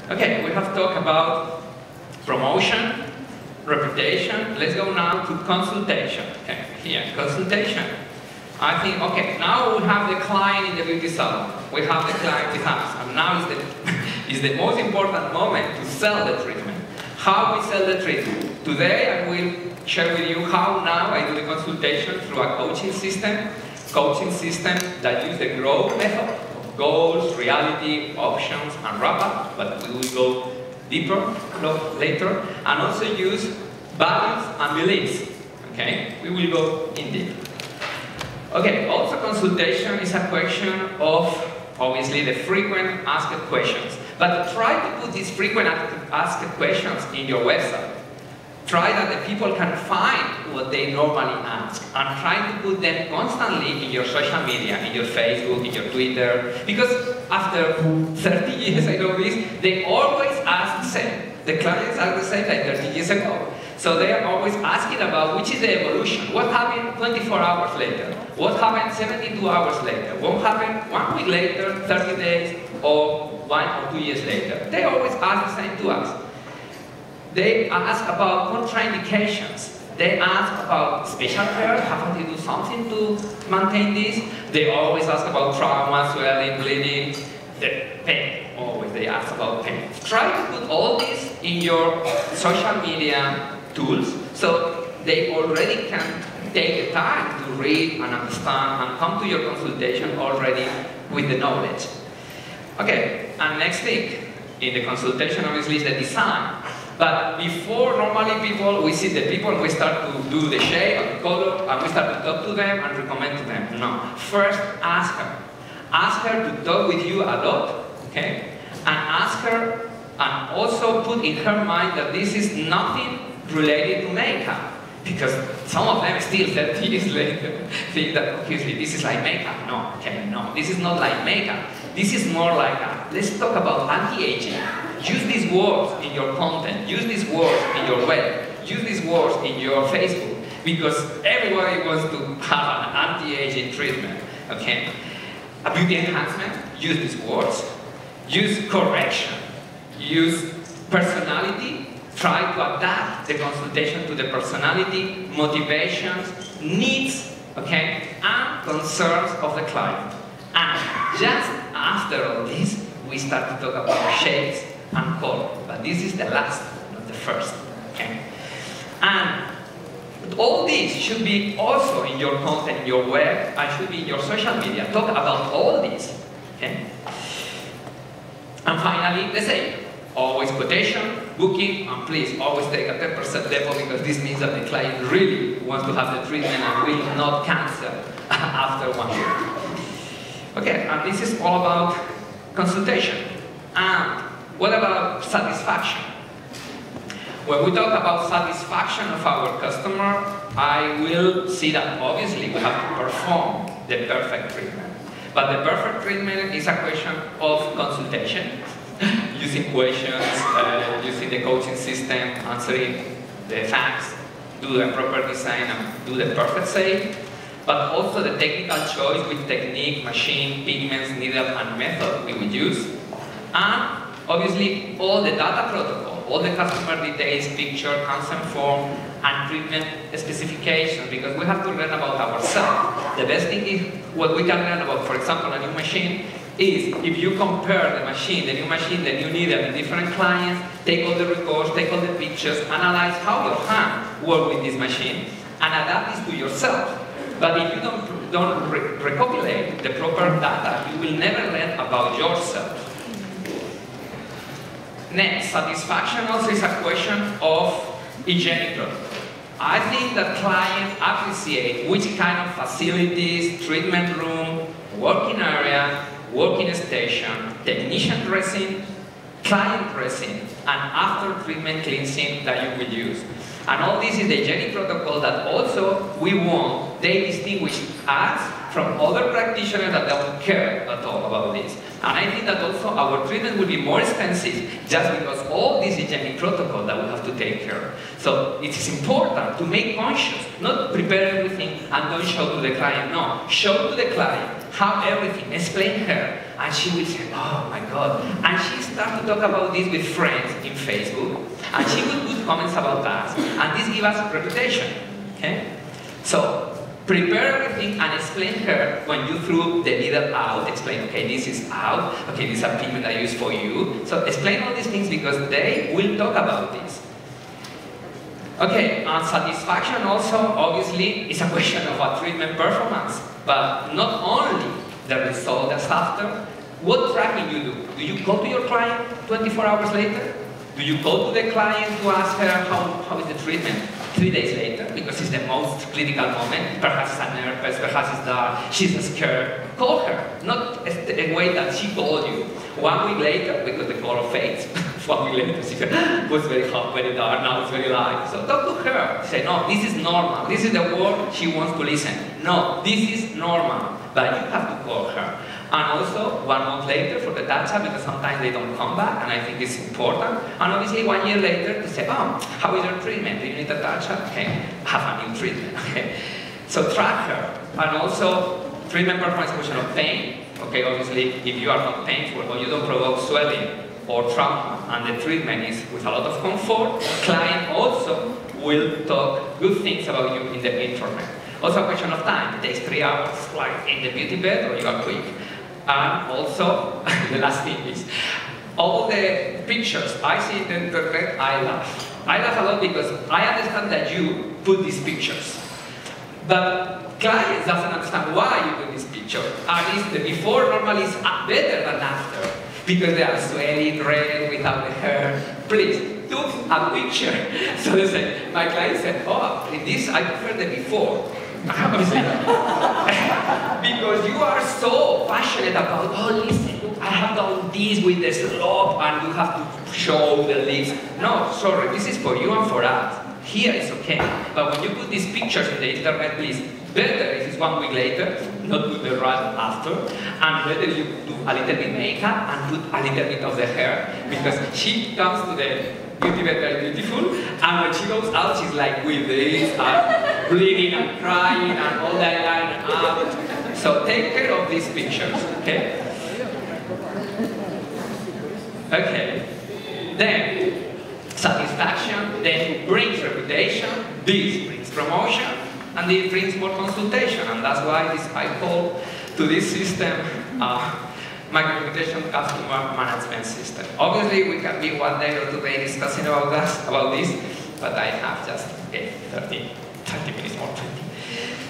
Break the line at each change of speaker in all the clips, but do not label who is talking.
Okay, we have talked about promotion, reputation. Let's go now to consultation. Okay, here, consultation. I think, okay, now we have the client in the beauty salon. We have the client with us, and now is the most important moment to sell the treatment. How we sell the treatment. Today I will share with you how now I do the consultation through a coaching system that use the growth method of goals, reality, options, and wrap-up, but we will go deeper later, and also use values and beliefs. Okay, we will go in deep. Okay, also consultation is a question of, obviously, the frequent asked questions. But try to put these frequent asked questions in your website. Try that the people can find what they normally ask, and try to put them constantly in your social media, in your Facebook, in your Twitter, because after 30 years I know this, they always ask the same. The clients are the same like 30 years ago. So they are always asking about which is the evolution. What happened 24 hours later? What happened 72 hours later? What happened 1 week later, 30 days, or 1 or 2 years later? They always ask the same to us. They ask about contraindications. They ask about special care, have to do something to maintain this. They always ask about trauma, swelling, bleeding, the pain. Always they ask about pain. Try to put all this in your social media tools, so they already can take the time to read and understand and come to your consultation already with the knowledge. Okay, and next thing in the consultation obviously is the design. But before, normally we see the people, we start to do the shade or the color, and we start to talk to them and recommend to them. No, first ask her. Ask her to talk with you a lot, okay? And ask her, and also put in her mind that this is nothing related to makeup. Because some of them still 30 years later think that, obviously, this is like makeup. No, okay, no, this is not like makeup. This is more like let's talk about anti-aging. Use these words in your content. Use these words in your web. Use these words in your Facebook. Because everybody wants to have an anti-aging treatment, okay? A beauty enhancement, use these words. Use correction. Use personality. Try to adapt the consultation to the personality, motivations, needs, okay, and concerns of the client. And just after all this, we start to talk about shades and color. But this is the last, not the first, okay? And all this should be also in your content, in your web, and should be in your social media. Talk about all this, okay? And finally, let's say, always quotation, booking, and please always take a 10% deposit, because this means that the client really wants to have the treatment and will not cancel after 1 year. Okay, and this is all about consultation. And what about satisfaction? When we talk about satisfaction of our customer, I will see that obviously we have to perform the perfect treatment. But the perfect treatment is a question of consultation. Using questions, using the coaching system, answering the facts, do the proper design, and do the perfect save, but also the technical choice with technique, machine, pigments, needle, and method we will use, and obviously all the data protocol, all the customer details, picture, consent form, and treatment specifications, because we have to learn about ourselves. The best thing is what we can learn about, for example, a new machine, is if you compare the machine, the new needle, the different clients, take all the records, take all the pictures, analyze how your hand works with this machine, and adapt this to yourself. But if you don't recopilate the proper data, you will never learn about yourself. Next, satisfaction also is a question of hygienic protocol. I think that clients appreciate which kind of facilities, treatment room, working area, working station, technician dressing, client dressing, and after treatment cleansing that you will use. And all this is the hygienic protocol that also we want. They distinguish us from other practitioners that don't care at all about this. And I think that also our treatment will be more expensive just because all this hygienic protocol that we have to take care of. So it is important to make conscious, not prepare everything and don't show to the client. No, show to the client how everything, explain her, and she will say, oh my God. And she starts to talk about this with friends in Facebook, and she will put comments about us, and this gives us reputation, okay? So, prepare everything and explain her when you threw the needle out. Explain, okay, this is out. Okay, this is a pigment I use for you. So explain all these things because they will talk about this. Okay, and satisfaction also, obviously, is a question of a treatment performance. But not only the result that's after. What tracking you do? Do you go to your client 24 hours later? Do you go to the client to ask her how is the treatment 3 days later? Because it's the most critical moment. Perhaps it's a nervous, perhaps it's that she's scared. Call her, not the way that she called you. 1 week later, because the color fades. 1 week later, she was very hot, very dark, now it's very light. So talk to her. Say, no, this is normal. This is the word she wants to listen. No, this is normal. But you have to call her. And also, 1 month later for the touch-up, because sometimes they don't come back, and I think it's important. And obviously, 1 year later to say, oh, how is your treatment? Do you need a touch-up? Okay, have a new treatment, okay? So track her. And also, treatment performance is a question of pain. Okay, obviously, if you are not painful or you don't provoke swelling or trauma, and the treatment is with a lot of comfort, client also will talk good things about you in the internet. Also a question of time. It takes 3 hours, like in the beauty bed, or you are quick. And also, the last thing is, all the pictures I see in the internet, I laugh. I laugh a lot because I understand that you put these pictures. But clients doesn't understand why you put this picture. And it's the before normally is better than after. Because they are sweaty, red, without the hair. Please, do a picture. So they say, my client said, oh, in this I prefer the before. Because you are so passionate about, oh, listen, look, I have done this with the slope, and you have to show the lips. No, sorry, this is for you and for us. Here it's okay. But when you put these pictures in the internet, please, better if it's 1 week later, not put the right after, and better you do a little bit makeup and put a little bit of the hair, because she comes to the beauty bed very beautiful, and when she goes out, she's like with this, and bleeding and crying, and all that line out. So take care of these pictures, okay? Okay. Then, satisfaction, then brings reputation, this brings promotion, and it brings more consultation, and that's why I call to this system my reputation customer management system. Obviously, we can be 1 day or 2 days discussing about this, but I have just 30 minutes more, 20.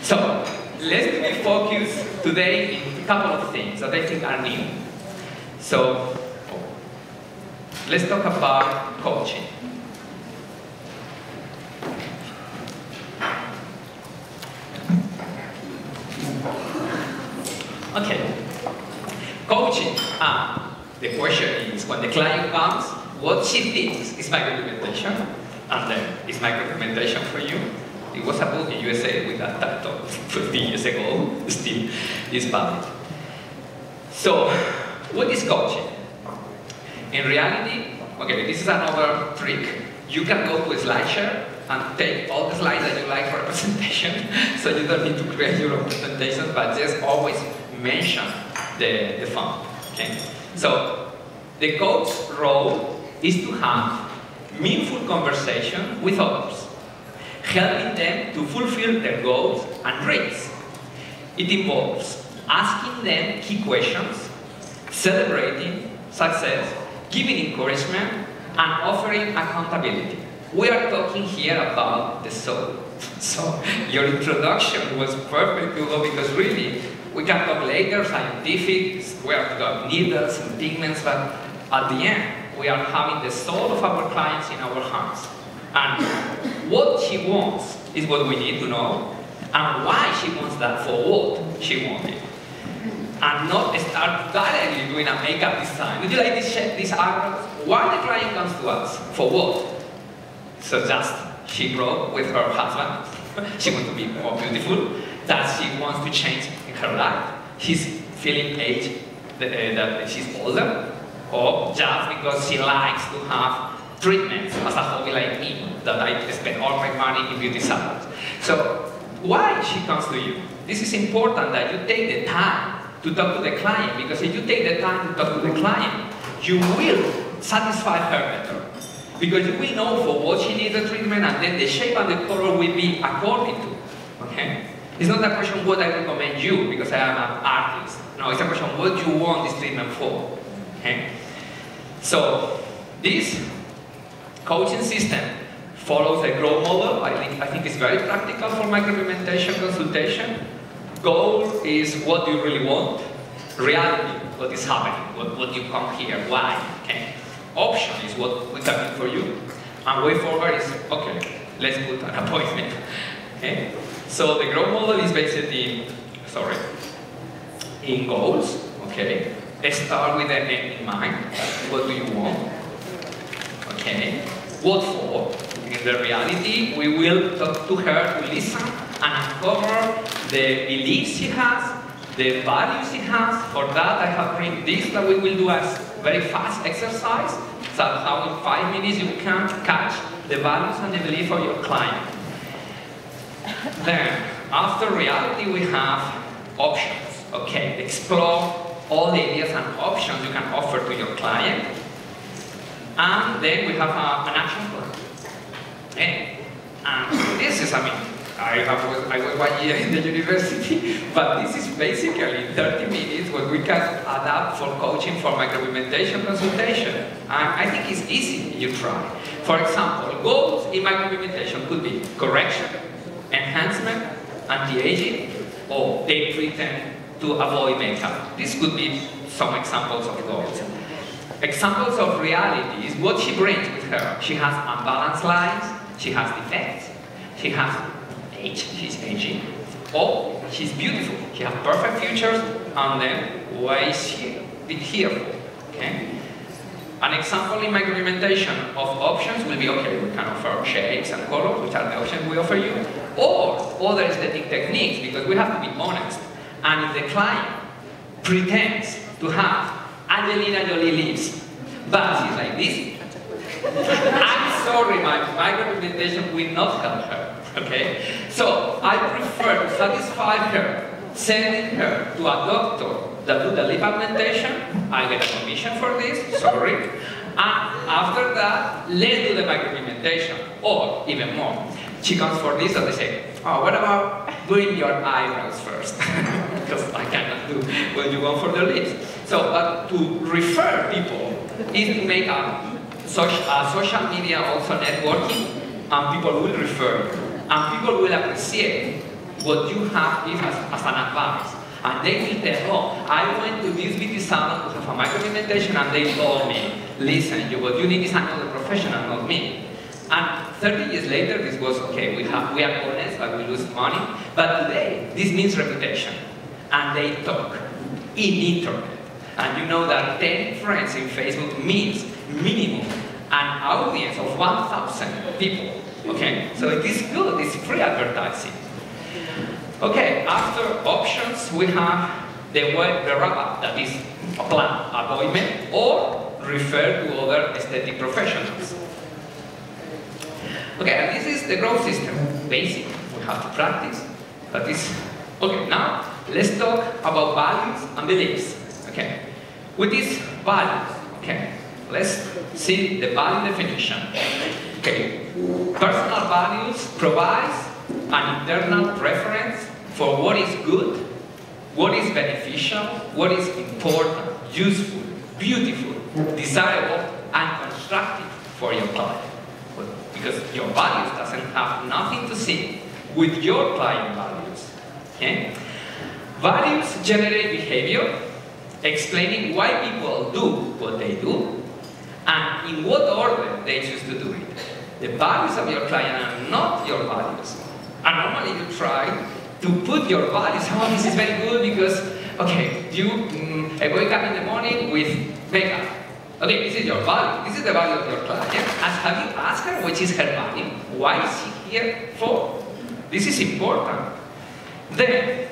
So, let's be focused today in a couple of things that I think are new. So, let's talk about coaching. Okay. Coaching. The question is, when the client comes, what she thinks is my recommendation, and then is my recommendation for you. It was a book in USA with that title 50 years ago, still is valid. So, what is coaching? In reality, okay, this is another trick. You can go to a SlideShare and take all the slides that you like for a presentation, so you don't need to create your own presentations, but just always mention the fund. Okay? So, the coach's role is to have meaningful conversation with others, helping them to fulfill their goals and dreams. It involves asking them key questions, celebrating success, giving encouragement, and offering accountability. We are talking here about the soul. So, your introduction was perfect to go, because really, we can talk later, scientific, we are talking needles and pigments, but at the end, we are having the soul of our clients in our hands. And what she wants is what we need to know, and why she wants that for what she wanted. And not start directly doing a makeup design. Would you like these eyebrows? Why the client comes to us? For what? So just, she broke with her husband. She wants to be more beautiful. That she wants to change in her life. She's feeling age, that she's older. Or just because she likes to have treatments as a hobby like me, that I spend all my money in beauty salons. So, why she comes to you? This is important that you take the time to talk to the client, because if you take the time to talk to the client, you will satisfy her better. Because you will know for what she needs the treatment, and then the shape and the color will be according to, okay? It's not a question what I recommend you, because I am an artist. No, it's a question what you want this treatment for, okay? So, this coaching system follows a growth model. I think it's very practical for micropigmentation consultation. Goal is what you really want. Reality, what is happening, what you come here, why, okay? Option is what we can do for you. And way forward is, okay, let's put an appointment, okay? So the growth model is based in goals, okay? Start with an end in mind. What do you want? Okay. What for? In the reality, we will talk to her to listen and uncover the beliefs she has, the values she has. For that, I have written this that we will do as very fast exercise. So how in 5 minutes you can catch the values and the belief of your client. Then, after reality, we have options. Okay, explore all the ideas and options you can offer to your client. And then we have an action plan. And this is, I was 1 year in the university, but this is basically 30 minutes what we can adapt for coaching for micropigmentation consultation. And I think it's easy if you try. For example, goals in micropigmentation could be correction, enhancement, anti-aging, or they pretend to avoid makeup. This could be some examples of goals. Examples of reality is what she brings with her. She has unbalanced lines, she has defects, she has age, she's aging, or she's beautiful, she has perfect features, and then why is she here for? Okay? An example in micropigmentation of options will be, okay, we can offer shapes and colors, which are the options we offer you, or other aesthetic techniques, because we have to be honest. And if the client pretends to have Angelina Jolie lips, but she's like this, I'm sorry, my micropigmentation will not help her, okay? So I prefer to satisfy her, sending her to a doctor that do the lip augmentation. I get a commission for this, sorry. And after that, let's do the micropigmentation, or even more. She comes for this and they say, oh, what about doing your eyebrows first? Because I cannot do what you want for the lips. So, but to refer people is to make a social media also networking, and people will refer you. And people will appreciate what you have as an advice. And they will tell, oh, I went to this beauty salon to have a micropigmentation and they told me, listen, what you need is another professional, not me. And 30 years later, this was okay, we are honest, but we lose money. But today, this means reputation. And they talk in internet. And you know that 10 friends in Facebook means minimum an audience of 1,000 people. Okay, so it is good, it's free advertising. Okay, after options, we have the wrap-up, that is a plan, appointment, or refer to other aesthetic professionals. Okay, and this is the growth system. Basic, we have to practice. That is, okay, now let's talk about values and beliefs. Okay, with these values, okay, let's see the value definition. Okay, personal values provides an internal preference for what is good, what is beneficial, what is important, useful, beautiful, desirable, and constructive for your client. Because your values doesn't have nothing to see with your client values. Okay? Values generate behavior, explaining why people do what they do, and in what order they choose to do it. The values of your client are not your values. And normally you try to put your values, oh, this is very good because, okay, you wake up in the morning with makeup. Okay, this is your value. This is the value of your client. And have you asked her which is her value? Why is she here for? This is important. Then,